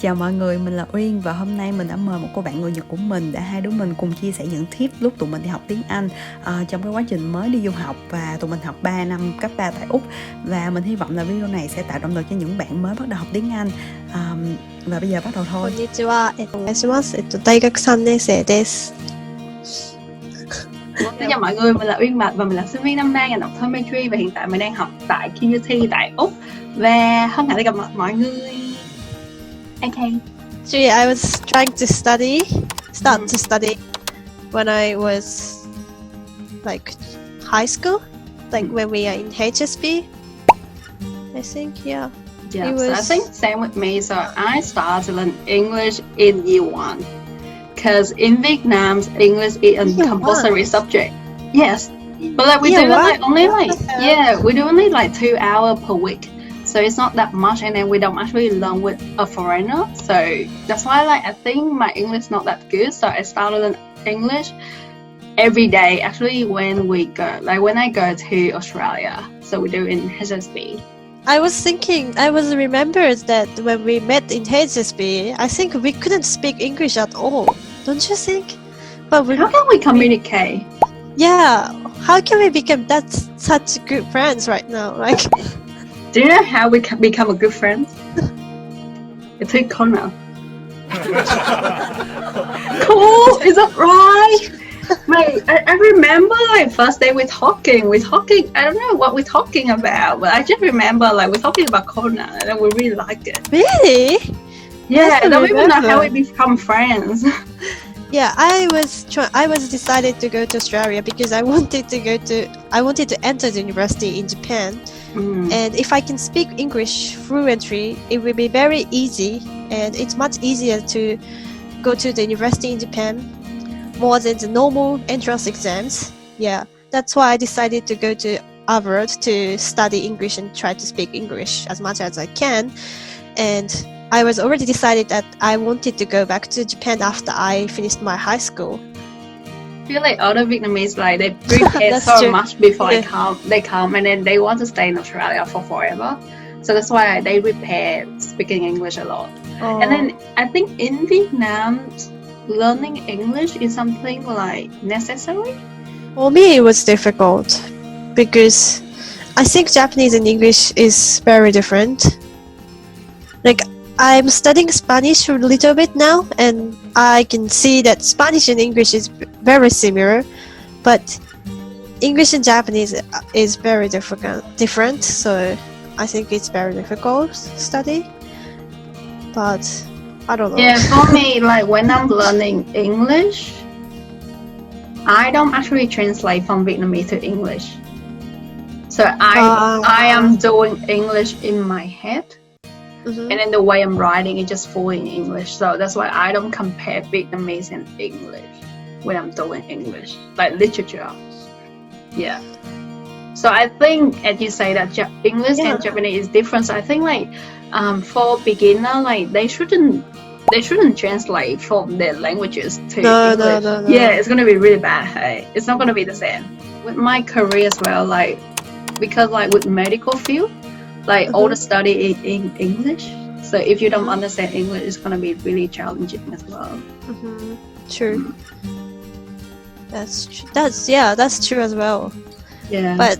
Chào mọi người, mình là Uyên và hôm nay mình đã mời một cô bạn người Nhật của mình để hai đứa mình cùng chia sẻ những tip lúc tụi mình đi học tiếng Anh trong cái quá trình mới đi du học, và tụi mình học 3 năm cấp 3 tại Úc. Và mình hy vọng là video này sẽ tạo động lực cho những bạn mới bắt đầu học tiếng Anh. Và bây giờ bắt đầu thôi. こんにちは。お願いします。大学3年生です。 Xin chào mọi người, mình là Uyên và mình là sinh viên năm 3 ngành optometry và hiện tại mình đang học tại QUT tại Úc và hân hạnh được gặp mặt mọi người. Okay. Actually, I was trying to start to study when I was like high school, like when we are in HSP. I think, yeah. Yeah, so I think same with me. So I started to learn English in year 1. Because in Vietnam, English is a compulsory subject. Yes, but like we do only like 2 hours per week, so it's not that much, and then we don't actually learn with a foreigner. So that's why, like, I think my English not that good. So I started learning English every day. Actually, when I go to Australia, so we do in HSB. I was remembered that when we met in HSB, I think we couldn't speak English at all. Don't you think? But how can we communicate? Yeah, how can we become such good friends right now? Like, do you know how we can become a good friend? It's a corner. Cool, is that right? Mate, I remember like first day we're talking. I don't know what we're talking about, but I just remember like we're talking about corner and then we really liked it. Really? Yeah, I don't even know how we become friends. Yeah, I was decided to go to Australia because I wanted to enter the university in Japan. And if I can speak English fluently, it will be very easy, and it's much easier to go to the university in Japan more than the normal entrance exams. Yeah, that's why I decided to go to abroad to study English and try to speak English as much as I can. And I was already decided that I wanted to go back to Japan after I finished my high school. I feel like other Vietnamese, like they prepare so true. much before they come and then they want to stay in Australia for forever. So that's why they prepare speaking English a lot. Oh. And then I think in Vietnam, learning English is something like necessary. For me, it was difficult because I think Japanese and English is very different. Like, I'm studying Spanish a little bit now, and I can see that Spanish and English is very similar, but English and Japanese is very different. So I think it's very difficult to study. But I don't know. Yeah, for me, like when I'm learning English, I don't actually translate from Vietnamese to English. So I am doing English in my head. And then the way I'm writing is just fully in English. So that's why I don't compare Vietnamese and English when I'm doing English, like literature. Yeah. So I think, as you say, that English and Japanese is different. So I think like for beginner, like they shouldn't translate from their languages to English. No. Yeah, it's gonna be really bad. Hey, it's not gonna be the same. With my career as well, like because like with medical field, like all the study is in English. So if you don't understand English, it's gonna be really challenging as well. True. That's true as well. Yeah. But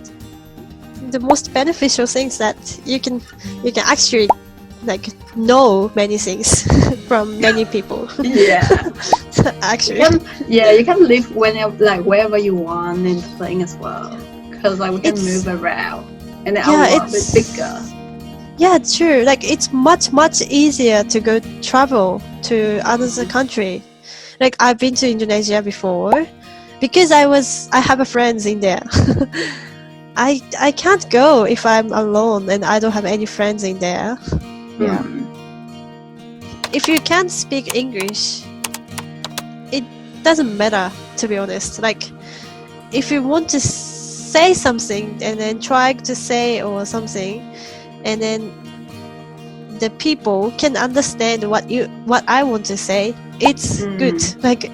the most beneficial thing is that you can actually like know many things from many people. Yeah. Actually. You can live wherever you want and thing as well. Because like we can move around. And our world is bigger. Yeah, true. Like it's much easier to go travel to another country. Like I've been to Indonesia before because I have a friends in there. I can't go if I'm alone and I don't have any friends in there. Yeah. If you can't speak English, it doesn't matter, to be honest. Like if you want to say something and then try to say or something, and then the people can understand what I want to say, it's good. Like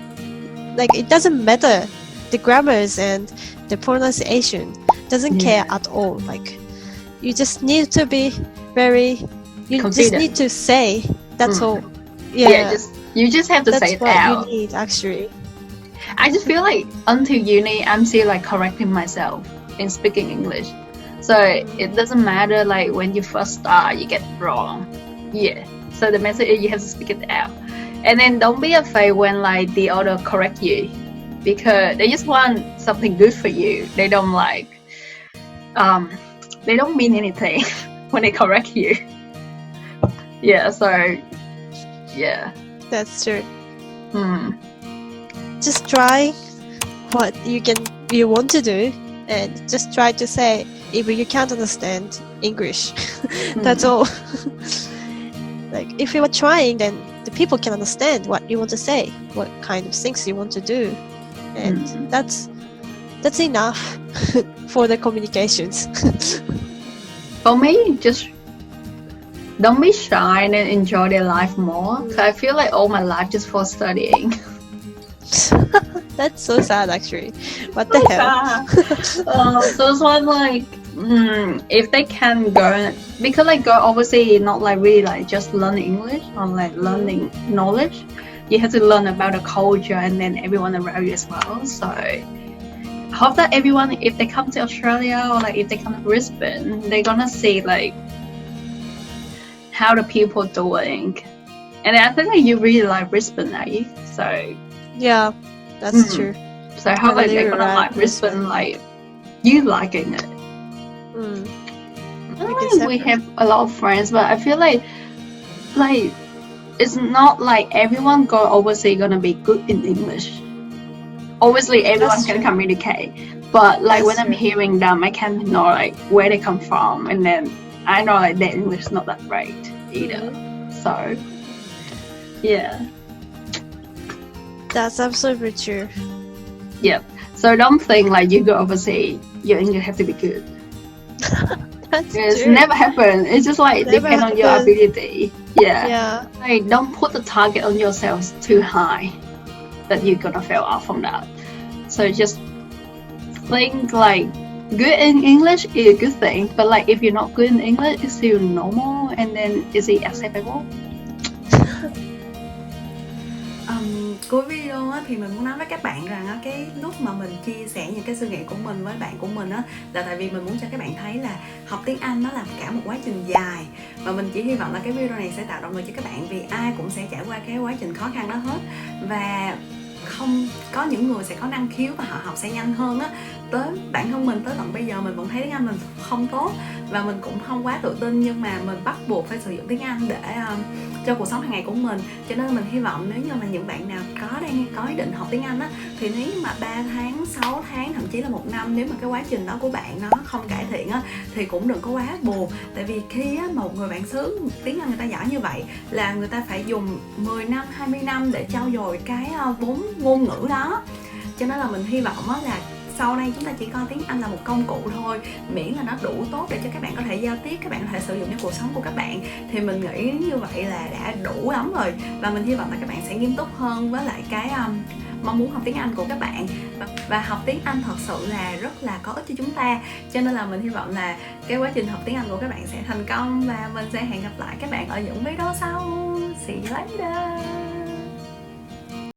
it doesn't matter the grammars and the pronunciation doesn't care at all. Like you just need to be very just need to say, that's all. Yeah, you just have to that's say it what out. you need actually. I just feel like until uni, I'm still like correcting myself in speaking English. So it doesn't matter like when you first start, you get it wrong. Yeah. So the message is you have to speak it out. And then don't be afraid when like the other correct you, because they just want something good for you. They don't they don't mean anything when they correct you. Yeah, so yeah. That's true. Just try what you want to do, and just try to say if you can't understand English. That's all. Like if you are trying, then the people can understand what you want to say, what kind of things you want to do, and that's enough for the communications. For me, just don't be shy and then enjoy their life more. Cause I feel like all my life just for studying. That's so sad actually. What the hell? So it's like if they can go, because like go overseas, not like really like just learning English or like learning knowledge. You have to learn about the culture and then everyone around you as well. So I hope that everyone, if they come to Australia or like if they come to Brisbane, they're gonna see like how the people doing. And I think like you really like Brisbane, are you? So yeah, that's true. So I hope like they're gonna like Brisbane, like you liking it. I think we have a lot of friends, but I feel like it's not like everyone go overseas gonna be good in English. Obviously, everyone can communicate, but like when I'm hearing them, I can know like where they come from, and then I know like their English is not that great either. So yeah, that's absolutely true. Yeah. So don't think like you go overseas, your English have to be good. It's never happened. It's just like depend on your ability. Yeah. Like don't put the target on yourselves too high that you're gonna fail out from that. So just think like good in English is a good thing, but like if you're not good in English, it's still normal, and then is it acceptable? Cuối video á, thì mình muốn nói với các bạn rằng á, cái lúc mà mình chia sẻ những cái suy nghĩ của mình với bạn của mình á, là tại vì mình muốn cho các bạn thấy là học tiếng Anh nó là cả một quá trình dài, và mình chỉ hy vọng là cái video này sẽ tạo động lực cho các bạn, vì ai cũng sẽ trải qua cái quá trình khó khăn đó hết, và không có những người sẽ có năng khiếu và họ học sẽ nhanh hơn á. Tới bản thân mình tới tận bây giờ mình vẫn thấy tiếng Anh mình không tốt và mình cũng không quá tự tin, nhưng mà mình bắt buộc phải sử dụng tiếng Anh để cho cuộc sống hàng ngày của mình. Cho nên mình hy vọng nếu như mà những bạn nào đang có ý định học tiếng Anh á, thì nếu như mà 3 tháng, 6 tháng, thậm chí là 1 năm, nếu mà cái quá trình đó của bạn nó không cải thiện á, thì cũng đừng có quá buồn. Tại vì khi á, một người bạn xứ tiếng Anh người ta giỏi như vậy là người ta phải dùng 10 năm, 20 năm để trau dồi cái vốn ngôn ngữ đó. Cho nên là mình hy vọng á, là sau đây chúng ta chỉ coi tiếng Anh là một công cụ thôi, miễn là nó đủ tốt để cho các bạn có thể giao tiếp, các bạn có thể sử dụng trong cuộc sống của các bạn, thì mình nghĩ như vậy là đã đủ lắm rồi. Và mình hy vọng là các bạn sẽ nghiêm túc hơn với lại cái mong muốn học tiếng Anh của các bạn, và học tiếng Anh thật sự là rất là có ích cho chúng ta. Cho nên là mình hy vọng là cái quá trình học tiếng Anh của các bạn sẽ thành công, và mình sẽ hẹn gặp lại các bạn ở những video sau. See you later.